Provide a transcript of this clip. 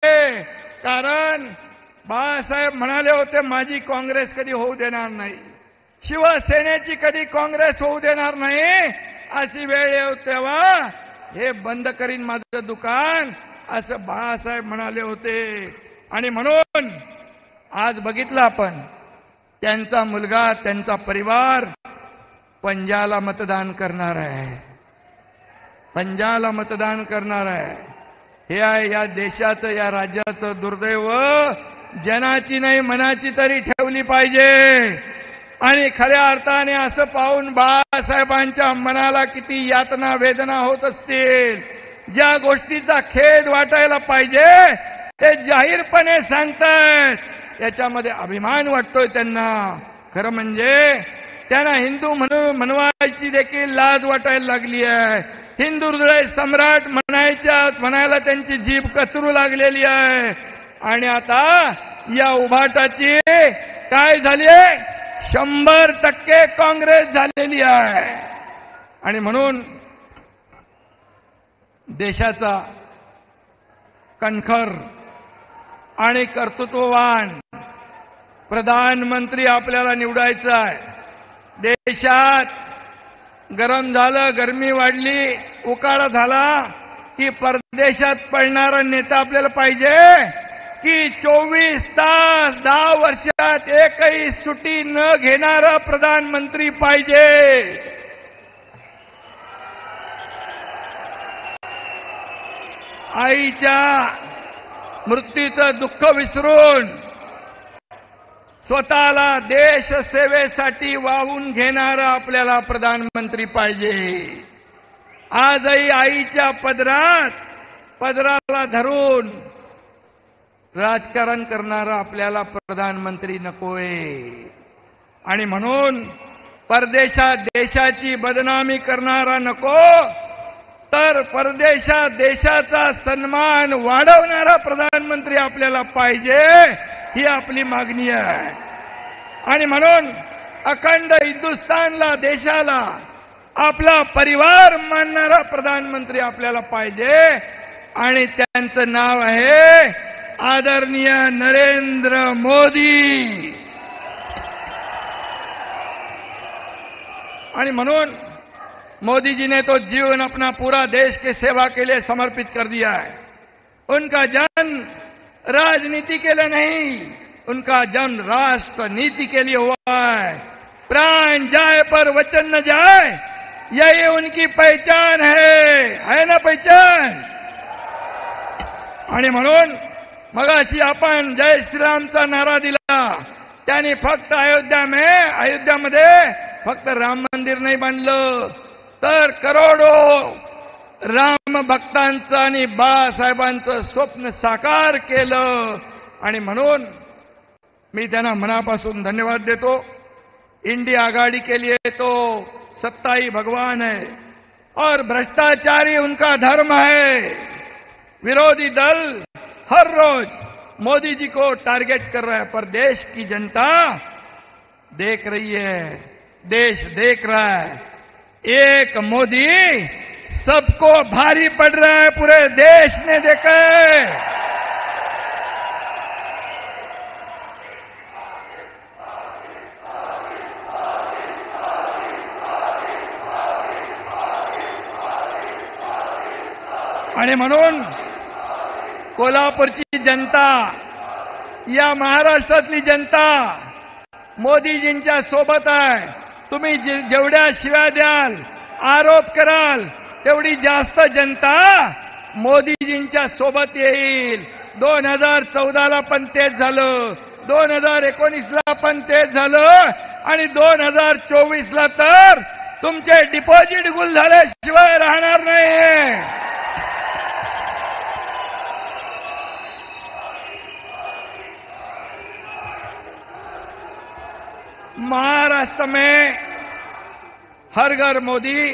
कारण बाळासाहेब म्हणाले होते माझी काँग्रेस कधी होऊ देणार नाही, शिवसेनेची कधी काँग्रेस होऊ देणार नाही, अशी वेळ येऊ तेव्हा हे बंद करीन माझं दुकान, असं बाळासाहेब म्हणाले होते. आणि म्हणून आज बघितलं आपण त्यांचा मुलगा त्यांचा परिवार पंजाला मतदान करणार आहे, पंजाला मतदान करणार आहे. हे आहे या देशाचं या राज्याचं दुर्दैव. जनाची नाही मनाची तरी ठेवली पाहिजे. आणि खऱ्या अर्थाने असं पाहून बाळासाहेबांच्या मनाला किती यातना वेदना होत असतील, ज्या गोष्टीचा खेद वाटायला पाहिजे ते जाहीरपणे सांगतायत, याच्यामध्ये अभिमान वाटतोय त्यांना. खरं म्हणजे त्यांना हिंदू म्हणवायची देखील लाज वाटायला लागली आहे. हिंदू हृदय सम्राट म्हणायला त्यांची जीभ कचरू लागलेली आहे. आणि आता या उभाटाची काय झाली आहे, 100% काँग्रेस झालेली आहे. आणि म्हणून देशाचा कणखर आणि कर्तृत्ववान प्रधानमंत्री आपल्याला निवडायचा आहे. देशात गरम झालं, गरमी वाढली, उकाडा झाला की परदेशात पडणारा नेता आपल्याला पाहिजे की 24 तास 10 वर्षात एकही सुट्टी न घेणारा प्रधानमंत्री पाहिजे. आईच्या मृत्यूचं दुःख विसरून स्वतःला देश सेवेसाठी वाहून घेणारा आपल्याला प्रधानमंत्री पाहिजे. आजही आईच्या पदराला धरून राजकारण करणारा आपल्याला प्रधानमंत्री नकोय. आणि म्हणून परदेशात देशाची बदनामी करणारा नको, तर परदेशात देशाचा सन्मान वाढवणारा प्रधानमंत्री आपल्याला पाहिजे, ही आपली मागणी आहे. आणि म्हणून अखंड हिंदुस्थानला, देशाला आपला परिवार मानणारा प्रधानमंत्री आपल्याला पाहिजे. आणि त्यांचं नाव आहे आदरणीय नरेंद्र मोदी. आणि म्हणून मोदी जी ने तो जीवन अपना पूरा देश के सेवा के लिए समर्पित कर दिया है. उनका जन्म राजनीति के लिए नहीं, उनका जन्म राष्ट्र नीति के लिए हुआ है. प्राण जाए पर वचन न जाए, यही उनकी पहचान है ना पहचान. आणि म्हणून मगाशी आपण जय श्रीरामचा नारा दिला. त्यांनी फक्त अयोध्यामध्ये फक्त राम मंदिर नाही बांधलं, तर करोडो राम भक्तांचं आणि बाळासाहेबांचं स्वप्न साकार केलं. आणि म्हणून मी त्यांना मनापासून धन्यवाद देतो. इंडिया आघाड़ी के लिए तो सत्ता ही भगवान है और भ्रष्टाचारी उनका धर्म है. विरोधी दल हर रोज मोदी जी को टारगेट कर रहा है, पर देश की जनता देख रही है, देश देख रहा है. एक मोदी सबको भारी पड़ रहा है, पूरे देश ने देखा है. आणि म्हणून कोल्हापूरची जनता, या महाराष्ट्रातली जनता मोदीजींच्या सोबत आहे. तुम्ही जेवढ्या शिव्या द्याल, आरोप कराल, तेवढी जास्त जनता मोदीजींच्या सोबत येईल. 2014ला पण तेच झालं, 2019ला पण तेच झालं, आणि 2024ला तर तुमचे डिपॉझिट गुल झाल्याशिवाय राहणार नाही. महाराष्ट्र में हर घर मोदी,